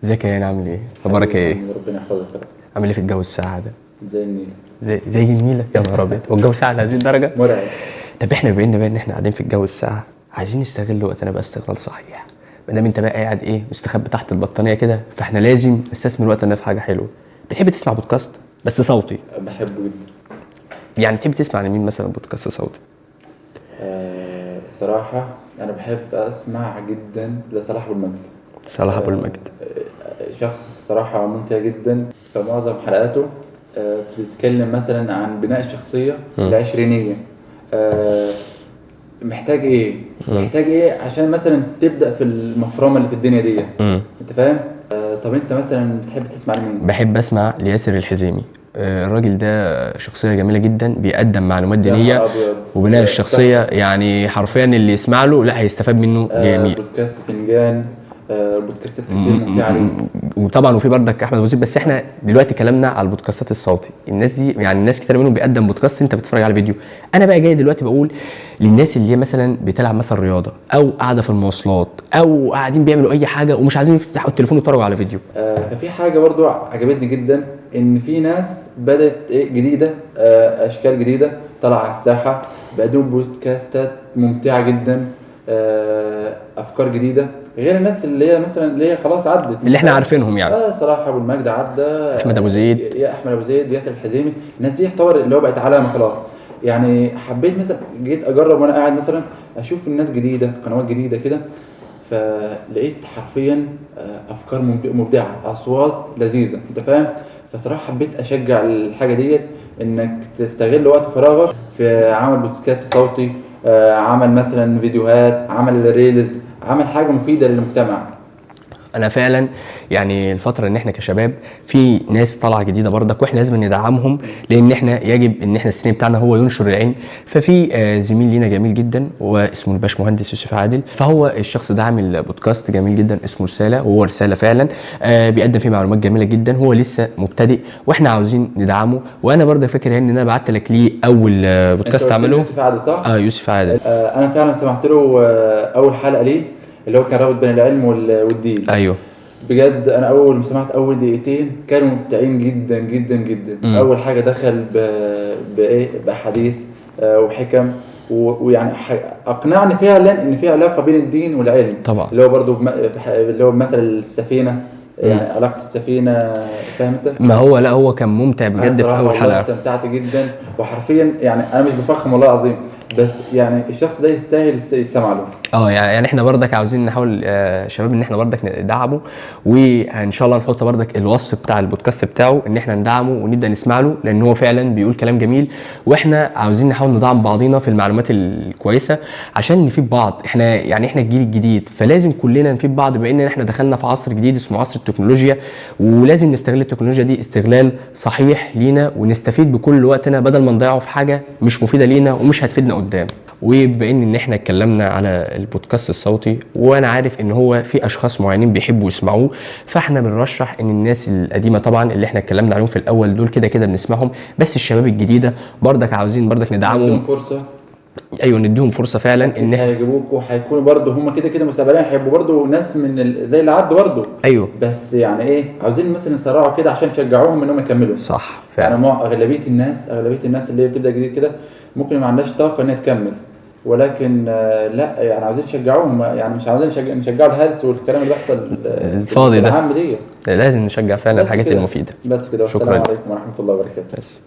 ازيك يا هاني؟ عامل ايه؟ اخبارك ايه؟ ربنا يحفظك يا رب. عامل ايه في الجو الساقع ده؟ زي النيل. زي النيله؟ يا نهار ابيض، هو الجو ساقع لهذه الدرجه؟ مرعب. طب احنا بما ان احنا قاعدين في الجو الساقع، عايزين نستغل وقتنا بقى استغلال صحيح. ما دام انت بقى قاعد ايه مستخبي تحت البطانيه كده، فاحنا لازم نستثمر وقتنا في حاجه حلوه. بتحب تسمع بودكاست بس صوتي؟ بحبه جدا. يعني تحب تسمع لمين مثلا بودكاست صوتي؟ الصراحة أنا بحب أسمع جدا لصلاح أبو المجد. صلاح ابو المجد. شخص الصراحة ممتع جدا. فمعظم حلقاته بتتكلم مثلا عن بناء الشخصية العشرينية. محتاج ايه؟ محتاج ايه عشان مثلا تبدأ في المفرمة اللي في الدنيا دي. انت فاهم؟ طب انت مثلا بتحب تسمع لمين؟ بحب اسمع لياسر الحزيمي. الراجل ده شخصيه جميله جدا، بيقدم معلومات يا دينيه نهار أبيض. وبناء الشخصيه، يعني حرفيا اللي يسمع له لا هيستفاد منه جميل. بودكاست فنجان. بودكاستات كتير ممتعة ليه. وطبعا وفي بردك احمد ابو زيد، بس احنا دلوقتي كلامنا على البودكاستات الصوتي. الناس دي يعني الناس كتير منهم بيقدم بودكاست انت بتتفرج على فيديو. انا بقى جاي دلوقتي بقول للناس اللي هي مثلا بتلعب مثلا رياضه او قاعده في المواصلات او قاعدين بيعملوا اي حاجه ومش عايزين يفتحوا التليفون يتفرجوا على فيديو. ففي حاجة برضو عجبتني جدا، ان في ناس بدأت جديدة، اشكال جديدة طلع على الساحة بقدموا بودكاستات ممتعة جدا. افكار جديدة غير الناس اللي هي مثلا اللي هي خلاص عدت اللي احنا عارفينهم يعني. صلاح ابو المجد عدى. احمد ابو زيد. يا احمد ابو زيد، ياسر الحزيمي. الناس دي يعتبر اللي هو بقت علامة خلاص. يعني حبيت مثلا جيت اجرب وانا قاعد مثلا اشوف الناس جديدة، قنوات جديدة كده. فلقيت حرفيا افكار مبدعه، اصوات لذيذه. انت فاهم؟ فصراحه حبيت اشجع الحاجه ديت، انك تستغل وقت فراغك في عمل بودكاست صوتي، عمل مثلا فيديوهات، عمل ريلز، عمل حاجه مفيده للمجتمع. انا فعلا يعني الفتره ان احنا كشباب في ناس طالعه جديده برضك واحنا لازم ندعمهم، لان احنا يجب ان احنا السن بتاعنا هو ينشر العلم. ففي زميل لينا جميل جدا واسمه الباشمهندس يوسف عادل، فهو الشخص ده عامل بودكاست جميل جدا اسمه رساله، وهو رساله فعلا بيقدم فيه معلومات جميله جدا. هو لسه مبتدئ واحنا عاوزين ندعمه. وانا برضه فاكر ان انا بعت لك ليه اول بودكاست عمله. يوسف عادل صح؟ يوسف عادل. انا فعلا سمعت له اول حلقه ليه، اللي هو كان رابط بين العلم والدين. ايوه بجد انا اول ما سمعت اول دقيقتين كانوا ممتعين جدا جدا جدا. اول حاجه دخل بايه باحاديث وحكم، ويعني اقنعني فعلا ان في علاقه بين الدين والعلم. طبعا. اللي هو برضو اللي هو مثل السفينه، يعني علاقه السفينه. فاهم انت؟ ما هو لا هو كان ممتع بجد في اول حلقه. استمتعت جدا. وحرفيا يعني انا مش بفخم والله العظيم، بس يعني الشخص ده يستاهل يتسمع له. يعني احنا برضك عاوزين نحاول شباب ان احنا برضك ندعمه، وان شاء الله نحط برضك الوصف بتاع البودكاست بتاعه ان احنا ندعمه ونبدا نسمع له، لان هو فعلا بيقول كلام جميل. واحنا عاوزين نحاول ندعم بعضينا في المعلومات الكويسه عشان نفيد بعض. احنا يعني احنا الجيل الجديد، فلازم كلنا نفيد بعض بما ان احنا دخلنا في عصر جديد اسمه عصر التكنولوجيا، ولازم نستغل التكنولوجيا دي استغلال صحيح لينا ونستفيد بكل وقتنا بدل ما نضيعه في حاجه مش مفيده لينا ومش هتفيدنا قدام. وبما ان احنا اتكلمنا على البودكاست الصوتي، وانا عارف ان هو في اشخاص معينين بيحبوا يسمعوه، فاحنا بنرشح ان الناس القديمه طبعا اللي احنا اتكلمنا عليهم في الاول دول كده كده بنسمعهم، بس الشباب الجديده برضك عاوزين برضك ندعمهم. فرصه. ايوه نديهم فرصه فعلا ان هيجيبوك وهيكونوا برضه هم كده كده مستقبليا هيبقوا برضه ناس من زي اللي عدوا برضه. ايوه بس يعني ايه عاوزين مثلا نسرعوا كده عشان نشجعوهم انهم يكملوا. صح فعلا. يعني اغلبيه الناس اللي بتبدا جديد كده ممكن ما عندهاش طاقه ان هي تكمل، ولكن لا يعني عاوزين نشجعوهم. يعني مش عاوزين نشجعوا الهلس والكلام اللي بيحصل الفاضي ده. دي. لازم نشجع فعلا الحاجات المفيده. بس كده. والسلام عليكم ورحمه الله وبركاته. بس